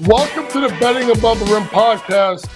Welcome to the Betting Above the Rim podcast,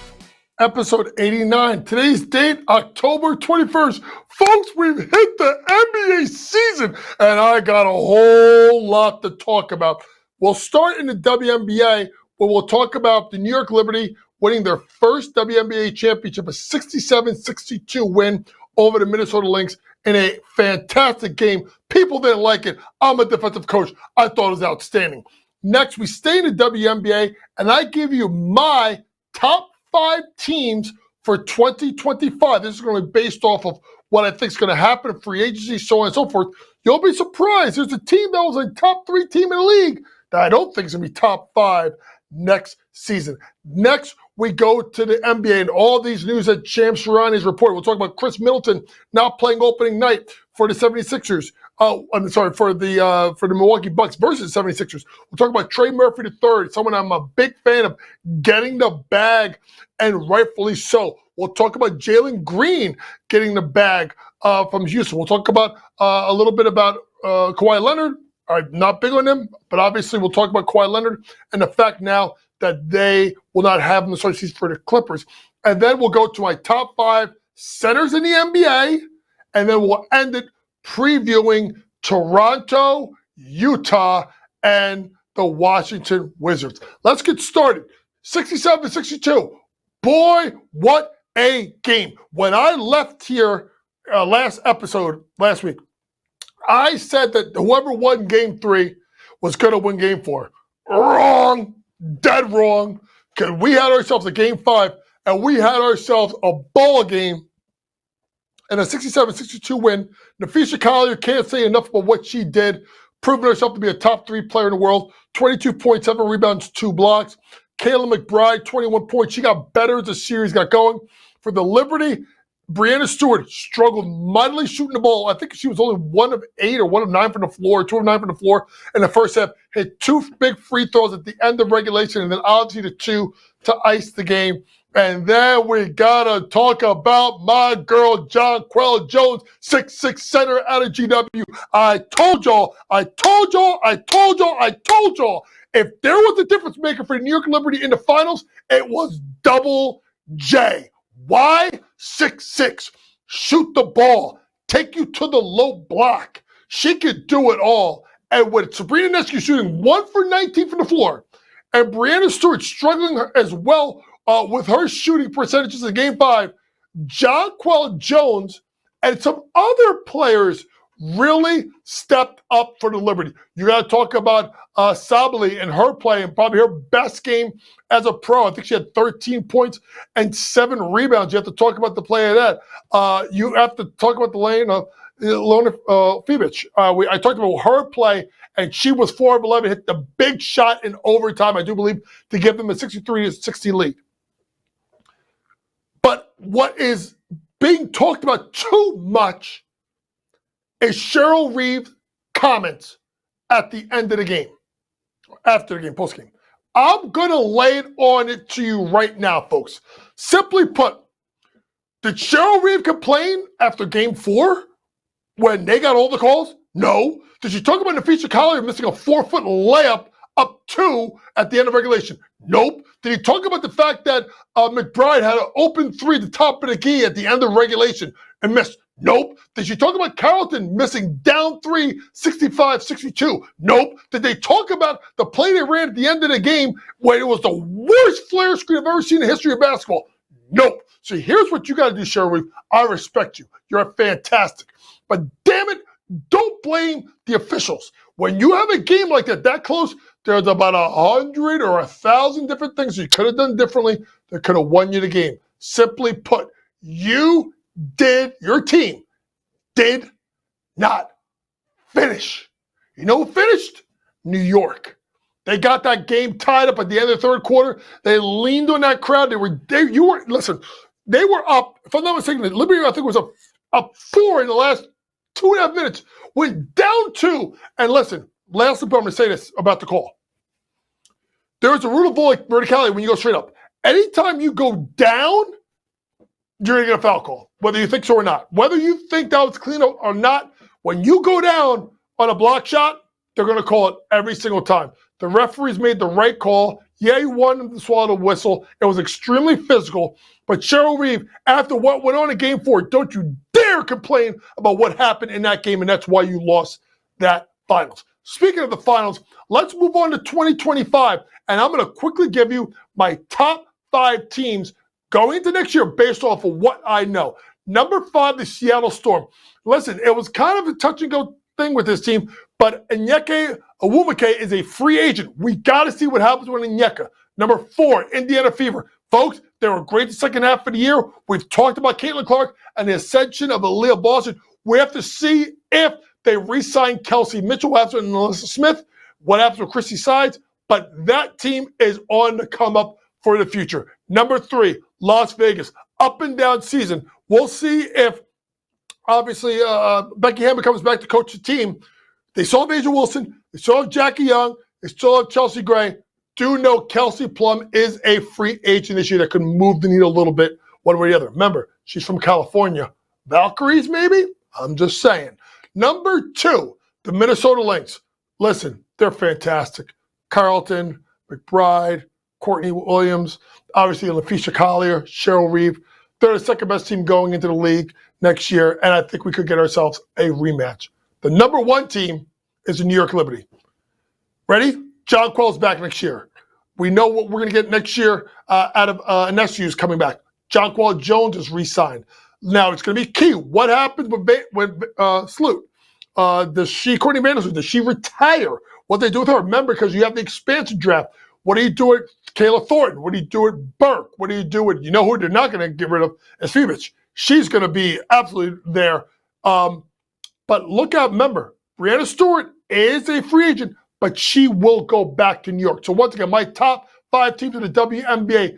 episode 89. Today's date, October 21st. Folks, we've hit the NBA season, and I got a whole lot to talk about. We'll start in the WNBA, where we'll talk about the New York Liberty winning their first WNBA championship, a 67-62 win over the Minnesota Lynx in a fantastic game. People didn't like it. I'm a defensive coach. I thought it was outstanding. Next, we stay in the WNBA, and I give you my top 5 teams for 2025. This is going to be based off of what I think is going to happen in free agency, so on and so forth. You'll be surprised. There's a team that was a top 3 team in the league that I don't think is going to be top 5 next season. Next, we go to the NBA and all these news that Shams Charania is reporting. We'll talk about Khris Middleton not playing opening night for the 76ers. For the Milwaukee Bucks versus 76ers. We'll talk about Trey Murphy III, someone I'm a big fan of, getting the bag, and rightfully so. We'll talk about Jalen Green getting the bag from Houston. We'll talk about a little bit about Kawhi Leonard. I'm not big on him, but obviously we'll talk about Kawhi Leonard and the fact now that they will not have him in the start season for the Clippers. And then we'll go to my top 5 centers in the NBA, and then we'll end it previewing Toronto, Utah, and the Washington Wizards. Let's get started. 67-62. Boy, what a game. When I left here last week, I said that whoever won Game 3 was going to win Game 4. Wrong. Dead wrong. Because we had ourselves a Game 5, and we had ourselves a ball game and a 67-62 win. Napheesa Collier, can't say enough about what she did, proving herself to be a top 3 player in the world. 22 points, 7 rebounds, 2 blocks. Kayla McBride, 21 points. She got better as the series got going. For the Liberty, Breanna Stewart struggled mightily shooting the ball. I think she was only 1 of 8 or 1 of 9 from the floor, 2 of 9 from the floor in the first half. Hit 2 big free throws at the end of regulation, and then obviously the 2 to ice the game. And then we gotta talk about my girl, Jonquel Jones, 6'6" center out of GW. I told y'all. If there was a difference maker for the New York Liberty in the finals, it was Double J. Why? 6'6". Shoot the ball. Take you to the low block. She could do it all. And with Sabrina Ionescu shooting 1 for 19 from the floor, and Breanna Stewart struggling as well with her shooting percentages in Game 5, Jonquel Jones and some other players really stepped up for the Liberty. You got to talk about Sabally and her play, and probably her best game as a pro. I think she had 13 points and 7 rebounds. You have to talk about the play of that. You have to talk about the lane of Lona Fibic. I talked about her play, and she was 4 of 11, hit the big shot in overtime, I do believe, to give them a 63-60 lead. But what is being talked about too much is Cheryl Reeve's comments at the end of the game, after the game, post-game. I'm going to lay it on it to you right now, folks. Simply put, did Cheryl Reeve complain after Game 4 when they got all the calls? No. Did she talk about Napheesa Collier missing a 4-foot layup up 2 at the end of regulation? Nope. Did he talk about the fact that McBride had an open 3 at the top of the key at the end of regulation and missed? Nope. Did she talk about Carrollton missing down 3, 65-62? Nope. Did they talk about the play they ran at the end of the game when it was the worst flare screen I've ever seen in the history of basketball? Nope. So here's what you got to do, Cheryl Reeve. I respect you. You're fantastic. But damn it, don't blame the officials. When you have a game like that close, there's about 100 or 1,000 different things you could have done differently that could have won you the game. Simply put, your team did not finish. You know who finished? New York. They got that game tied up at the end of the third quarter. They leaned on that crowd. They were up, if I'm not mistaken, the Liberty, I think, was up 4 in the last 2.5 minutes, went down 2. And listen, lastly, I'm going to say this about the call. There is a rule of verticality when you go straight up. Anytime you go down, you're going to get a foul call, whether you think so or not. Whether you think that was clean or not, when you go down on a block shot, they're going to call it every single time. The referees made the right call. Yeah, he won the swallow the whistle. It was extremely physical. But Cheryl Reeve, after what went on in Game 4, don't you dare complain about what happened in that game, and that's why you lost that finals. Speaking of the finals, let's move on to 2025, and I'm going to quickly give you my top 5 teams going into next year based off of what I know. Number 5, the Seattle Storm. Listen, it was kind of a touch-and-go thing with this team, but Onyeka Onwuemeka is a free agent. We got to see what happens with Onyeka. Number 4, Indiana Fever. Folks, they were great the second half of the year. We've talked about Caitlin Clark and the ascension of Aaliyah Boston. We have to see if they re-sign Kelsey Mitchell after and Alyssa Smith. What happens with Chrissy Sides? But that team is on the come up for the future. Number 3, Las Vegas. Up and down season. We'll see if, obviously, Becky Hammond comes back to coach the team. They still have Asia Wilson. They still have Jackie Young. They still have Chelsea Gray. Do know Kelsey Plum is a free agent this year that could move the needle a little bit one way or the other. Remember, she's from California. Valkyries, maybe? I'm just saying. Number 2, the Minnesota Lynx. Listen, they're fantastic. Carlton, McBride, Courtney Williams, obviously LaFisha Collier, Cheryl Reeve. They're the second best team going into the league next year, and I think we could get ourselves a rematch. The number 1 team is the New York Liberty. Ready? John Quell's back next year. We know what we're going to get next year out of Nesthu's coming back. John Quell Jones is re-signed. Now, it's going to be key. What happens with Sloot? Courtney Vanderson, does she retire? What they do with her? Remember, because you have the expansion draft. What do you do with Kayla Thornton? What do you do with Burke? What do you do with, you know who they're not going to get rid of? Is Fevich. She's going to be absolutely there. But look out, remember, Breanna Stewart is a free agent, but she will go back to New York. So once again, my top 5 teams in the WNBA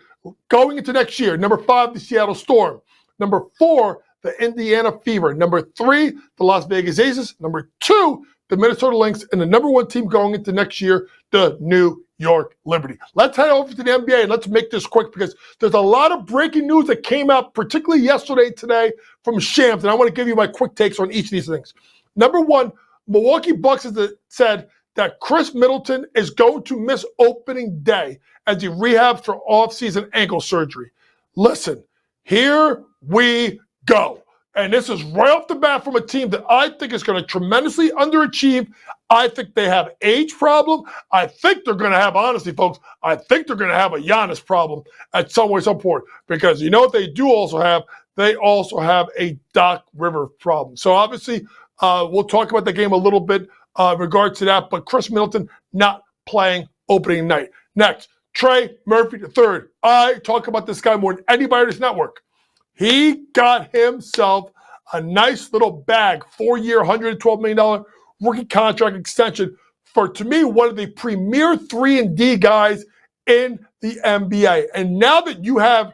going into next year. Number 5, the Seattle Storm. Number 4, the Indiana Fever. Number 3, the Las Vegas Aces. Number 2, the Minnesota Lynx. And the number 1 team going into next year, the New York Liberty. Let's head over to the NBA and let's make this quick because there's a lot of breaking news that came out, particularly yesterday, today, from Shams. And I want to give you my quick takes on each of these things. Number 1, Milwaukee Bucks has said that Khris Middleton is going to miss opening day as he rehabs for off-season ankle surgery. Listen, here we go. And this is right off the bat from a team that I think is going to tremendously underachieve. I think they have age problem. I think they're going to have, honestly, folks, I think they're going to have a Giannis problem at some way, some point. Because you know what they do also have? They also have a Doc River problem. So obviously, we'll talk about the game a little bit in regards to that. But Khris Middleton not playing opening night. Next, Trey Murphy III. I talk about this guy more than anybody on this network. He got himself a nice little bag, 4-year, $112 million rookie contract extension for, to me, one of the premier 3-and-D guys in the NBA. And now that you have,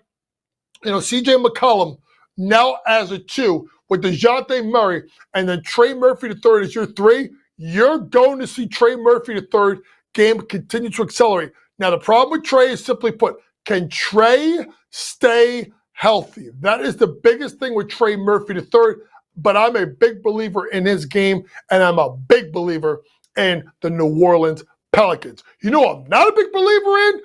CJ McCollum now as a 2 with DeJounte Murray and then Trey Murphy III as your 3, you're going to see Trey Murphy III game continue to accelerate. Now, the problem with Trey is simply put, can Trey stay healthy? That is the biggest thing with Trey Murphy III, but I'm a big believer in his game, and I'm a big believer in the New Orleans Pelicans. You know I'm not a big believer in?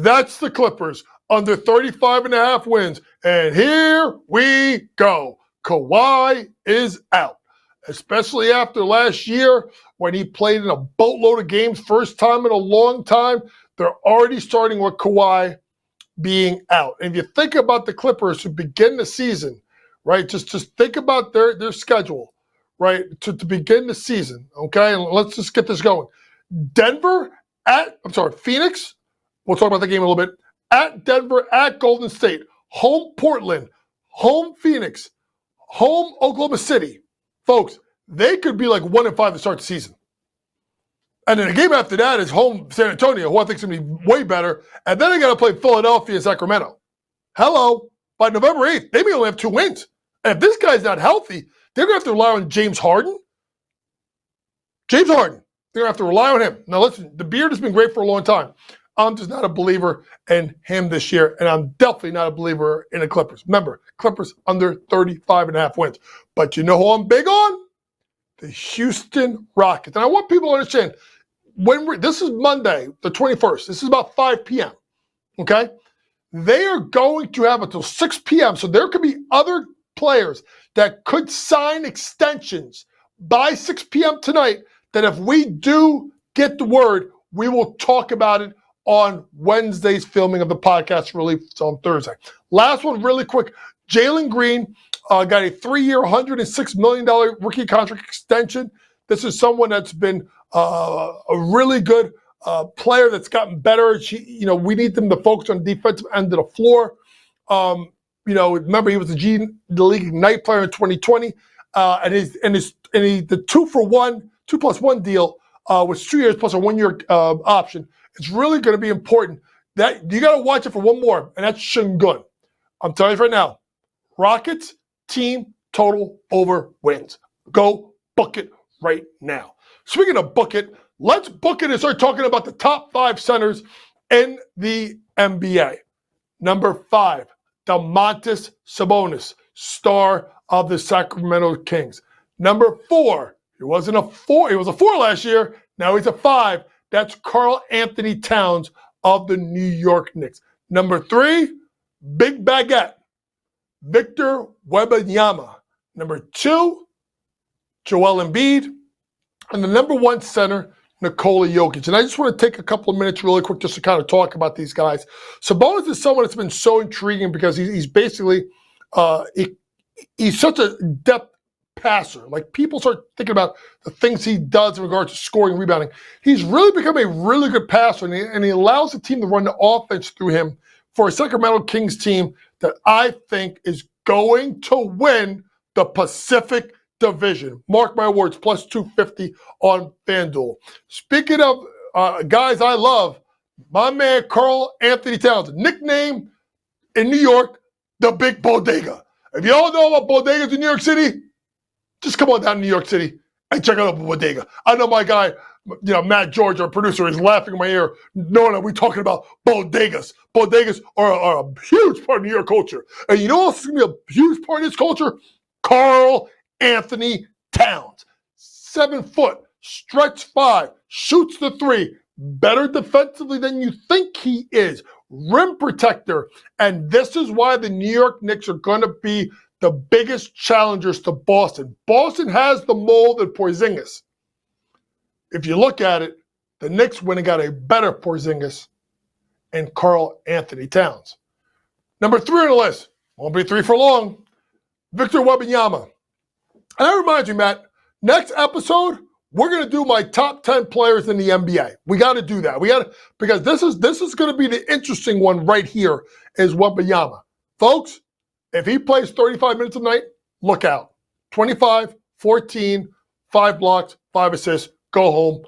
That's the Clippers, under 35.5 wins. And here we go. Kawhi is out, especially after last year when he played in a boatload of games, first time in a long time. They're already starting with Kawhi being out. And if you think about the Clippers who begin the season, right, just think about their schedule, right, to begin the season, okay? And let's just get this going. Phoenix, we'll talk about the game a little bit, at Denver, at Golden State, home Portland, home Phoenix, home Oklahoma City. Folks, they could be like 1-5 to start the season. And then the game after that is home San Antonio, who I think is going to be way better. And then they got to play Philadelphia and Sacramento. Hello. By November 8th, they may only have 2 wins. And if this guy's not healthy, they're going to have to rely on James Harden. James Harden. They're going to have to rely on him. Now, listen, the beard has been great for a long time. I'm just not a believer in him this year, and I'm definitely not a believer in the Clippers. Remember, Clippers under 35.5 wins. But you know who I'm big on? The Houston Rockets. And I want people to understand, this is Monday, the 21st. This is about 5 p.m. Okay? They are going to have until 6 p.m. So there could be other players that could sign extensions by 6 p.m. tonight that if we do get the word, we will talk about it on Wednesday's filming of the podcast released on Thursday. Last one really quick. Jalen Green got a 3-year, $106 million rookie contract extension. This is someone that's been a really good player that's gotten better. We need them to focus on the defensive end of the floor. Remember he was the League Ignite player in 2020, and the 2+1 deal was 2 years plus a 1-year option. It's really going to be important that you got to watch it for one more, and that's Şengün. I'm telling you right now, Rockets team total over wins. Go book it right now. Speaking of book it, let's book it and start talking about the top 5 centers in the NBA. Number 5, Domantas Sabonis, star of the Sacramento Kings. Number 4, he was a 4 last year. Now he's a 5. That's Karl Anthony Towns of the New York Knicks. Number 3, Big Baguette, Victor Wembanyama. Number 2, Joel Embiid. And the number 1 center, Nikola Jokic. And I just want to take a couple of minutes really quick just to kind of talk about these guys. Sabonis is someone that's been so intriguing because he's basically he's such a depth passer. Like, people start thinking about the things he does in regards to scoring and rebounding. He's really become a really good passer, and he allows the team to run the offense through him for a Sacramento Kings team that I think is going to win the Pacific Division. Mark my words, plus 250 on FanDuel. Speaking of guys I love, my man Karl Anthony Towns, nickname in New York, the Big Bodega. If you all know about bodegas in New York City, just come on down to New York City and check out the bodega. I know my guy, Matt George, our producer, is laughing in my ear, knowing that we're talking about bodegas. Bodegas are a huge part of New York culture. And you know what else is going to be a huge part of this culture? Karl Anthony Towns. 7 foot, stretch 5, shoots the 3, better defensively than you think he is, rim protector. And this is why the New York Knicks are going to be the biggest challengers to Boston. Boston has the mold of Porzingis. If you look at it, the Knicks went and got a better Porzingis and Karl Anthony Towns. Number 3 on the list, won't be 3 for long, Victor Wembanyama. And that reminds me, Matt, next episode, we're going to do my top 10 players in the NBA. We got to do that. Because this is going to be the interesting one right here is Wembanyama. Folks, if he plays 35 minutes a night, look out. 25, 14, 5 blocks, 5 assists, go home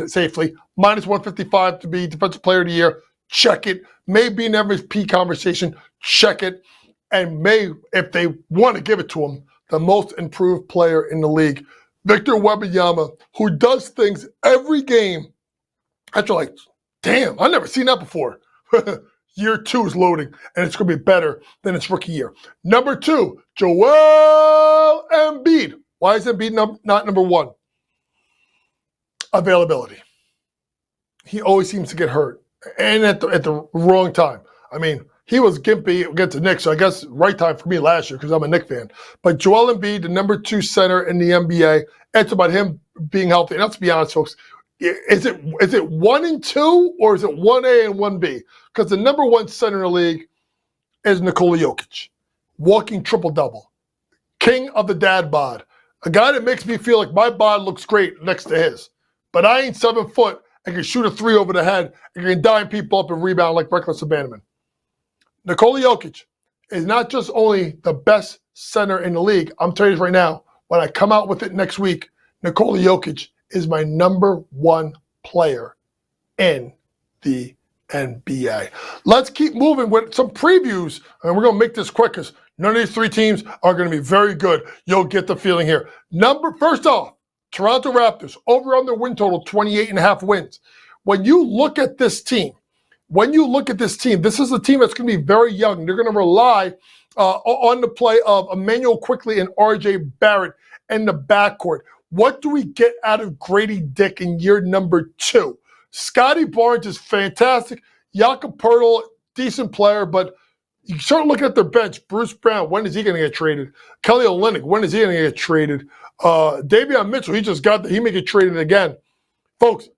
safely. Minus 155 to be Defensive Player of the Year. Check it. Maybe an MVP conversation. Check it. And if they want to give it to him, the most improved player in the league, Victor Wembanyama, who does things every game that you're like, damn, I've never seen that before. Year 2 is loading, and it's going to be better than its rookie year. Number 2, Joel Embiid. Why is Embiid not number 1? Availability. He always seems to get hurt, and at the wrong time. I mean, he was gimpy against the Knicks, so I guess right time for me last year because I'm a Knicks fan. But Joel Embiid, the number 2 center in the NBA, it's about him being healthy. And let's be honest, folks, is it 1 and 2 or is it 1A and 1B? Because the number 1 center in the league is Nikola Jokic, walking triple-double, king of the dad bod, a guy that makes me feel like my bod looks great next to his. But I ain't 7 foot and can shoot a 3 over the head and can dime people up and rebound like reckless abandonment. Nikola Jokic is not just only the best center in the league. I'm telling you right now, when I come out with it next week, Nikola Jokic is my number 1 player in the NBA. Let's keep moving with some previews, and we're going to make this quick because none of these 3 teams are going to be very good. You'll get the feeling here. First off, Toronto Raptors, over on their win total, 28.5 wins. When you look at this team, this is a team that's going to be very young. They're going to rely on the play of Emmanuel Quickley and R.J. Barrett in the backcourt. What do we get out of Grady Dick in year number 2? Scotty Barnes is fantastic. Jakob Poeltl, decent player, but you start looking at their bench. Bruce Brown, when is he going to get traded? Kelly Olynyk, when is he going to get traded? Davion Mitchell, he may get traded again. Folks,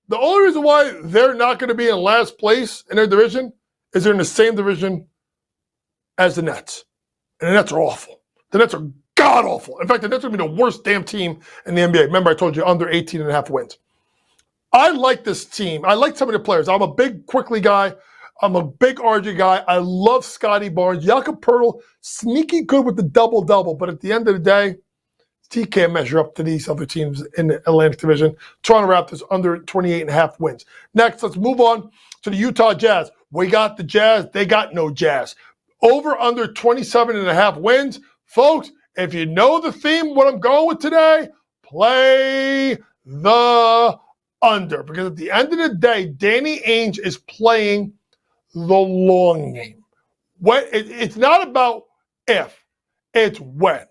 the only reason why they're not going to be in last place in their division is they're in the same division as the Nets. And the Nets are awful. The Nets are god-awful. In fact, the Nets are going to be the worst damn team in the NBA. Remember, I told you under 18.5 wins. I like this team. I like some of the players. I'm a big Quickly guy. I'm a big RJ guy. I love Scotty Barnes. Jakob Poeltl, sneaky good with the double-double. But at the end of the day, he can't measure up to these other teams in the Atlantic Division. Toronto Raptors under 28.5 wins. Next, let's move on to the Utah Jazz. We got the Jazz. They got no Jazz. Over under 27.5 wins. Folks, if you know the theme, what I'm going with today, play the under. Because at the end of the day, Danny Ainge is playing the long game. It's not about if, it's when.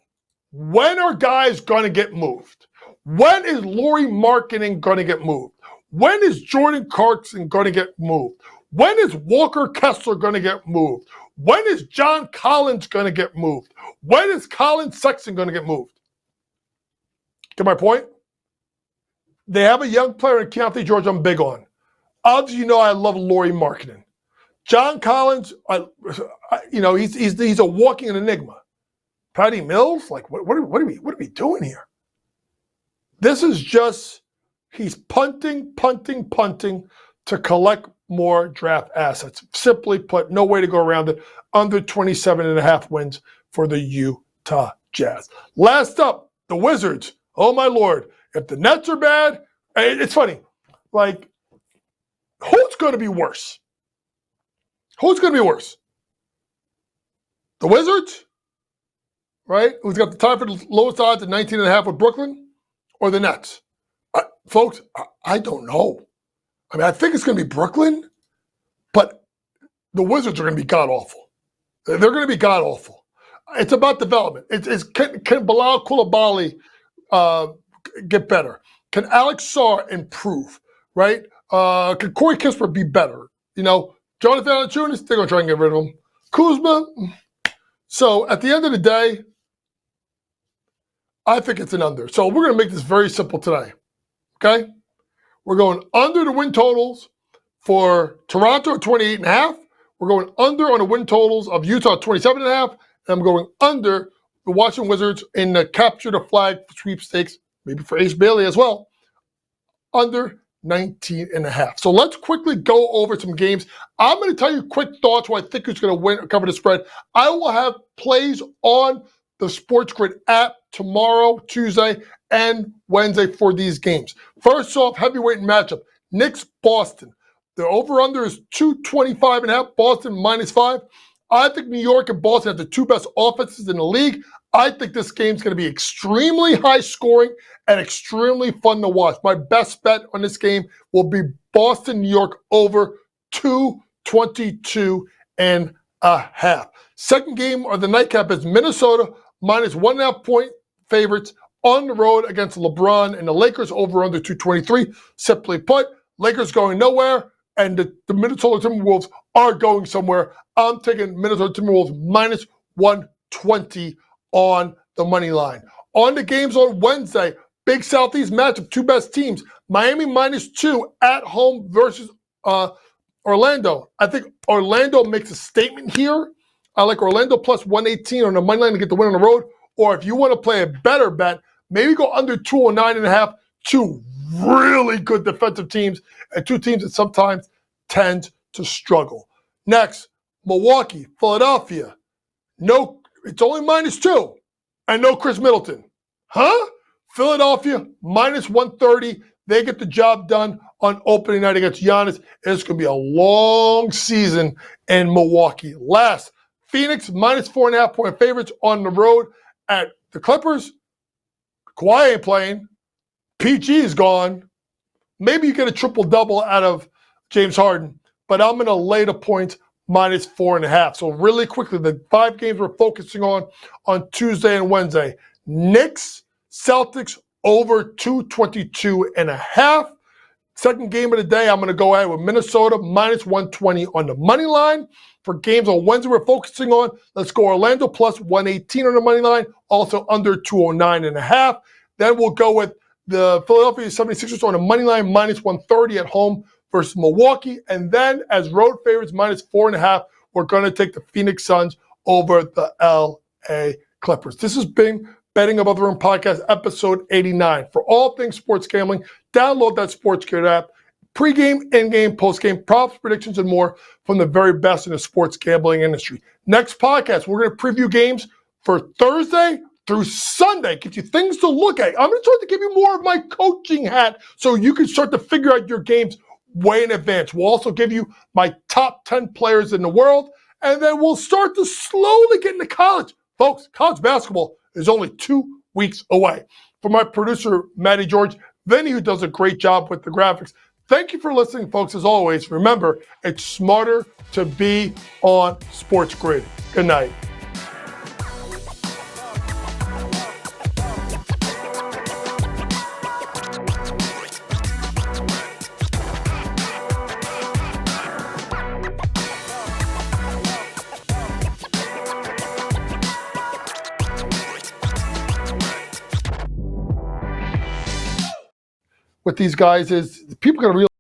When are guys going to get moved? When is Lauri Markkanen going to get moved? When is Jordan Clarkson going to get moved? When is Walker Kessler going to get moved? When is John Collins going to get moved? When is Colin Sexton going to get moved? Get my point? They have a young player in Keontae George I'm big on. Obviously, you know I love Lauri Markkanen. John Collins, he's a walking enigma. Patty Mills, like what are we doing here? This is just he's punting to collect more draft assets. Simply put, no way to go around it. Under 27.5 wins for the Utah Jazz. Last up, the Wizards. Oh my Lord! If the Nets are bad, it's funny. Like, who's going to be worse? Who's going to be worse? The Wizards? Right? Who's got the tie for the lowest odds at 19.5 with Brooklyn? Or the Nets? Folks, I don't know. I mean, I think it's going to be Brooklyn, but the Wizards are going to be god-awful. They're going to be god-awful. It's about development. Can Bilal Coulibaly get better? Can Alex Sarr improve? Right? Can Corey Kispert be better? You know, Jonathan Valanciunas, they're going to try and get rid of him. Kuzma. So at the end of the day, I think it's an under. So we're going to make this very simple today. Okay? We're going under the win totals for Toronto at 28.5. We're going under on the win totals of Utah at 27.5. And I'm going under the Washington Wizards in the capture the flag sweepstakes, maybe for Ace Bailey as well, under 19.5. So let's quickly go over some games. I'm going to tell you quick thoughts who I think is going to win or cover the spread. I will have plays on the Sports Grid app tomorrow, Tuesday, and Wednesday for these games. First off, heavyweight matchup, Knicks-Boston. The over-under is 225.5, Boston -5. I think New York and Boston have the two best offenses in the league. I think this game's going to be extremely high scoring and extremely fun to watch. My best bet on this game will be Boston-New York over 222.5. Second game of the nightcap is Minnesota -1.5 point favorites on the road against LeBron and the Lakers over under 223. Simply put, Lakers going nowhere, and the Minnesota Timberwolves are going somewhere. I'm taking Minnesota Timberwolves -120 on the money line. On the games on Wednesday, big Southeast matchup, two best teams. Miami -2 at home versus Orlando. I think Orlando makes a statement here. I like Orlando +118 on the money line to get the win on the road. Or if you want to play a better bet, maybe go under 209.5. Two really good defensive teams and two teams that sometimes tend to struggle. Next, Milwaukee, Philadelphia. No, it's only -2 and no Khris Middleton. Huh? Philadelphia -130. They get the job done on opening night against Giannis. It's going to be a long season in Milwaukee. Last, Phoenix -4.5 point favorites on the road at the Clippers. Kawhi ain't playing. PG is gone. Maybe you get a triple-double out of James Harden, but I'm going to lay the points -4.5. So really quickly, the 5 games we're focusing on Tuesday and Wednesday. Knicks, Celtics over 222.5. Second game of the day, I'm going to go ahead with Minnesota minus 120 on the money line. For games on Wednesday we're focusing on, let's go Orlando plus 118 on the money line, also under 209.5. Then we'll go with the Philadelphia 76ers on the money line minus 130 at home versus Milwaukee. And then as road favorites minus 4.5, we're going to take the Phoenix Suns over the LA Clippers. This has been Betting Above the Rim Podcast, episode 89. For all things sports gambling, download that SportsGrid app. Pre-game, in-game, post-game, props, predictions, and more from the very best in the sports gambling industry. Next podcast, we're going to preview games for Thursday through Sunday. Gives you things to look at. I'm going to start to give you more of my coaching hat so you can start to figure out your games way in advance. We'll also give you my top 10 players in the world, and then we'll start to slowly get into college. Folks, college basketball is only 2 weeks away. For my producer, Matty George, Vinny, who does a great job with the graphics, thank you for listening, folks. As always, remember, it's smarter to be on SportsGrid. Good night. With these guys is people are going to realize